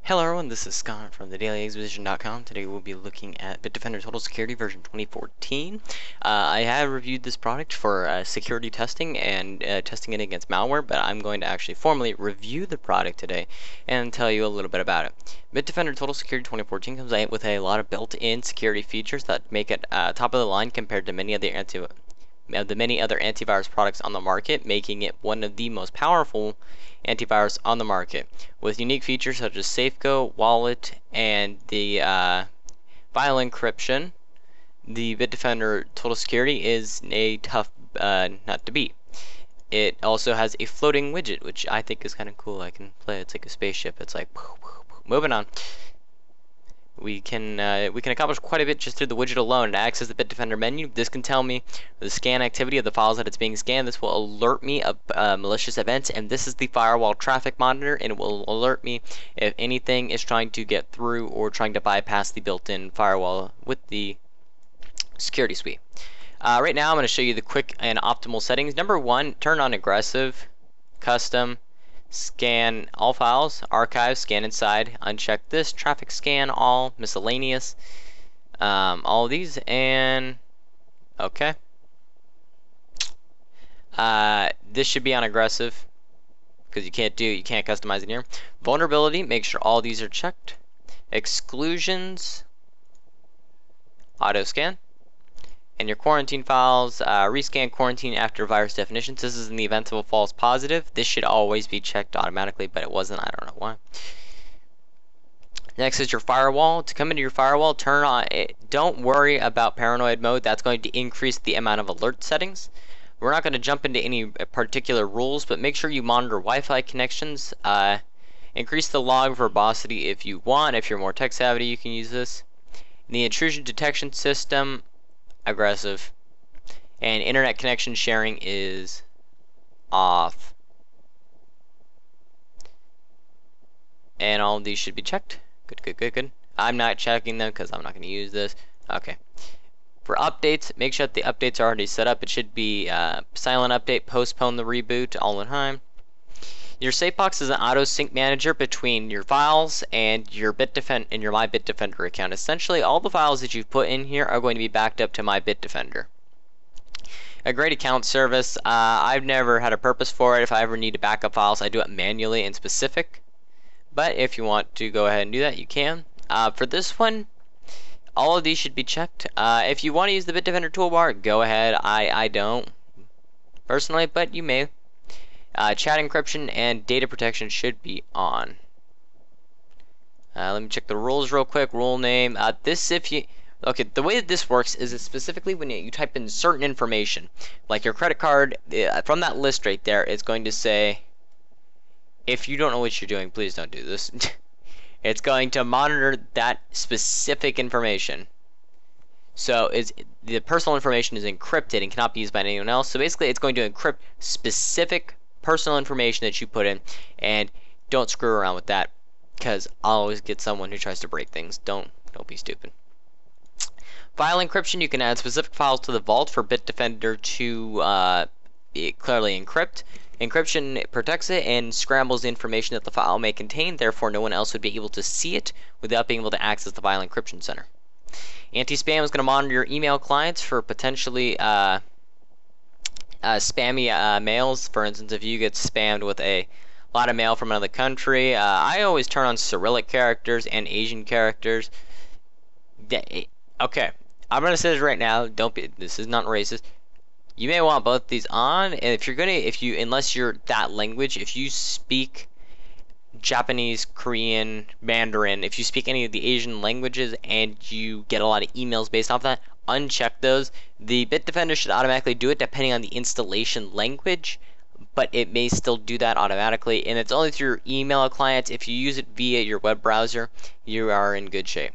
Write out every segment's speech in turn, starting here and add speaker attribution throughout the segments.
Speaker 1: Hello everyone, this is Scott from the Exposition.com. Today we'll be looking at Bitdefender Total Security version 2014. I have reviewed this product for security testing and testing it against malware, but I'm going to actually formally review the product today and tell you a little bit about it. Bitdefender Total Security 2014 comes out with a lot of built-in security features that make it top of the line compared to many other antivirus products on the market, making it one of the most powerful antivirus on the market, with unique features such as SafeGo, Wallet, and the file encryption. The Bitdefender Total Security is a tough nut to beat. It also has a floating widget, which I think is kind of cool. I can play. It's like a spaceship. It's like moving on. We can accomplish quite a bit just through the widget alone. To access the Bitdefender menu, this can tell me the scan activity of the files that it's being scanned. This will alert me of malicious events, and this is the firewall traffic monitor, and it will alert me if anything is trying to get through or trying to bypass the built-in firewall with the security suite. Right now, I'm going to show you the quick and optimal settings. Number one, turn on aggressive, custom, scan all files, archive, scan inside, uncheck this, traffic scan all, miscellaneous, all of these, and okay. This should be on aggressive because you can't customize it here. Vulnerability, make sure all these are checked. Exclusions, auto scan. And your quarantine files, rescan quarantine after virus definitions. This is in the event of a false positive. This should always be checked automatically, but it wasn't. I don't know why. Next is your firewall. To come into your firewall, turn on it. Don't worry about paranoid mode. That's going to increase the amount of alert settings. We're not going to jump into any particular rules, but make sure you monitor Wi-Fi connections. Increase the log verbosity if you want. If you're more tech savvy, you can use this. The intrusion detection system, aggressive, and internet connection sharing is off, and all of these should be checked. Good. I'm not checking them because I'm not going to use this. Okay. For updates, make sure that the updates are already set up. It should be silent update, postpone the reboot, all the time. Your SafeBox is an auto sync manager between your files and your Bitdefender and your My Bitdefender account. Essentially, all the files that you've put in here are going to be backed up to My Bitdefender. A great account service. I've never had a purpose for it. If I ever need to back up files, I do it manually and specific. But if you want to go ahead and do that, you can. For this one, all of these should be checked. If you want to use the Bitdefender toolbar, go ahead. I don't personally, but you may. Chat encryption and data protection should be on. Let me check the rules real quick. Rule name. Okay, the way that this works is specifically when you type in certain information, like your credit card, from that list right there, it's going to say, if you don't know what you're doing, please don't do this. It's going to monitor that specific information. So the personal information is encrypted and cannot be used by anyone else. So basically, it's going to encrypt specific personal information that you put in, and don't screw around with that, because I'll always get someone who tries to break things. Don't be stupid. File encryption, you can add specific files to the vault for Bitdefender to clearly encrypt. Encryption protects it and scrambles the information that the file may contain, therefore no one else would be able to see it without being able to access the file encryption center. Anti-spam is going to monitor your email clients for potentially spammy mails. For instance, if you get spammed with a lot of mail from another country, I always turn on Cyrillic characters and Asian characters. Okay, I'm gonna say this right now. This is not racist. You may want both these on, and unless you're that language, if you speak Japanese, Korean, Mandarin, if you speak any of the Asian languages and you get a lot of emails based off that, uncheck those. The Bitdefender should automatically do it depending on the installation language, but it may still do that automatically, and it's only through your email clients. If you use it via your web browser, you are in good shape.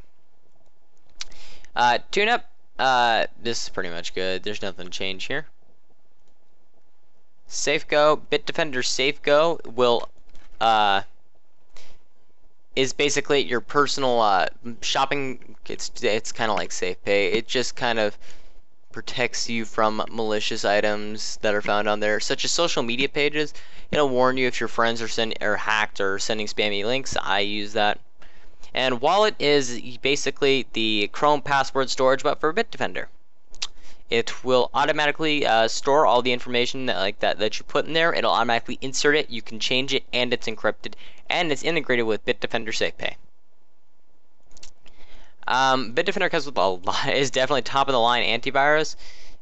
Speaker 1: Tune up. This is pretty much good. There's nothing to change here. SafeGo. Bitdefender SafeGo will is basically your personal shopping. It's kind of like SafePay. It just kind of protects you from malicious items that are found on there, such as social media pages. It'll warn you if your friends are hacked or sending spammy links. I use that. And wallet is basically the Chrome password storage, but for Bitdefender. It will automatically store all the information that you put in there. It'll automatically insert it. You can change it, and it's encrypted, and it's integrated with Bitdefender SafePay. Bitdefender comes with a lot, is definitely top of the line antivirus,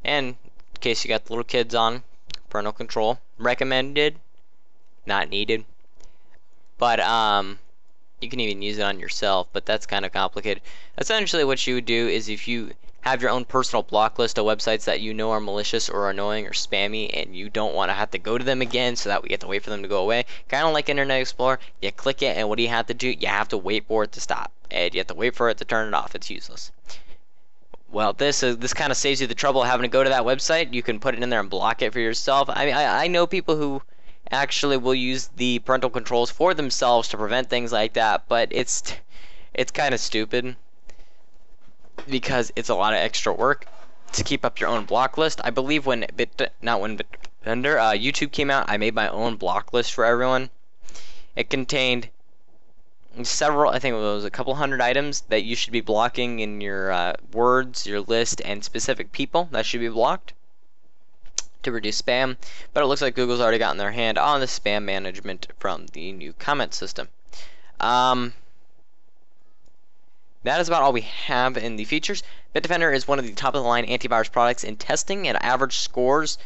Speaker 1: and in case you got the little kids on, parental control recommended, not needed. But you can even use it on yourself, but that's kind of complicated. Essentially, what you would do is if you have your own personal block list of websites that you know are malicious or annoying or spammy, and you don't want to have to go to them again so that we have to wait for them to go away, kind of like Internet Explorer, you click it, and what do you have to do? You have to wait for it to stop, and you have to wait for it to turn it off. It's useless. Well, this kind of saves you the trouble of having to go to that website. You can put it in there and block it for yourself. I mean, I know people who actually will use the parental controls for themselves to prevent things like that, but it's kind of stupid because it's a lot of extra work to keep up your own block list. I believe when Bitdefender, YouTube came out, I made my own block list for everyone. It contained several, I think it was a couple hundred items that you should be blocking in your words, your list, and specific people that should be blocked to reduce spam. But it looks like Google's already gotten their hand on the spam management from the new comment system. That is about all we have in the features. Bitdefender is one of the top of the line antivirus products in testing. It average scores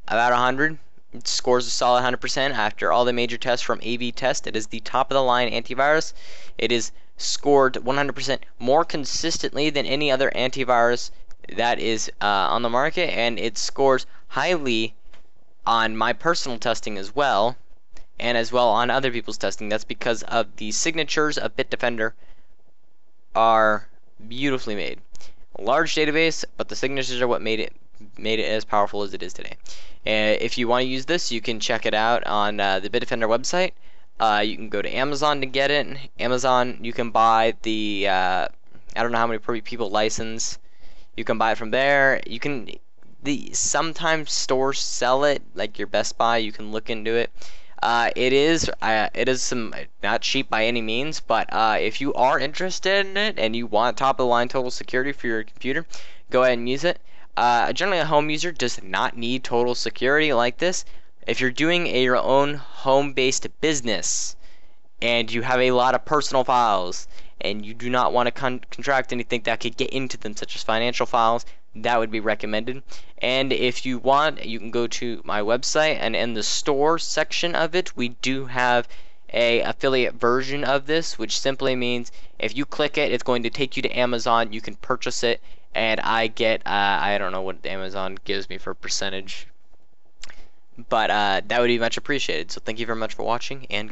Speaker 1: about 100. It scores a solid 100% after all the major tests from A/B test. It is the top of the line antivirus. It is scored 100% more consistently than any other antivirus that is on the market, and it scores highly on my personal testing as well, and as well on other people's testing. That's because of the signatures of Bitdefender are beautifully made. A large database, but the signatures are what made it as powerful as it is today. If you want to use this, you can check it out on the Bitdefender website. You can go to Amazon to get it. Amazon, you can buy the I don't know how many people license. You can buy it from there. You can sometimes stores sell it, like your Best Buy. You can look into it. It is not cheap by any means, but if you are interested in it and you want top of the line total security for your computer, go ahead and use it. Generally, a home user does not need total security like this. If you're doing your own home-based business and you have a lot of personal files and you do not want to contract anything that could get into them, such as financial files, that would be recommended. And if you want, you can go to my website, and in the store section of it, we do have a affiliate version of this, which simply means if you click it, it's going to take you to Amazon. You can purchase it, and I get I don't know what Amazon gives me for percentage, but that would be much appreciated. So thank you very much for watching, and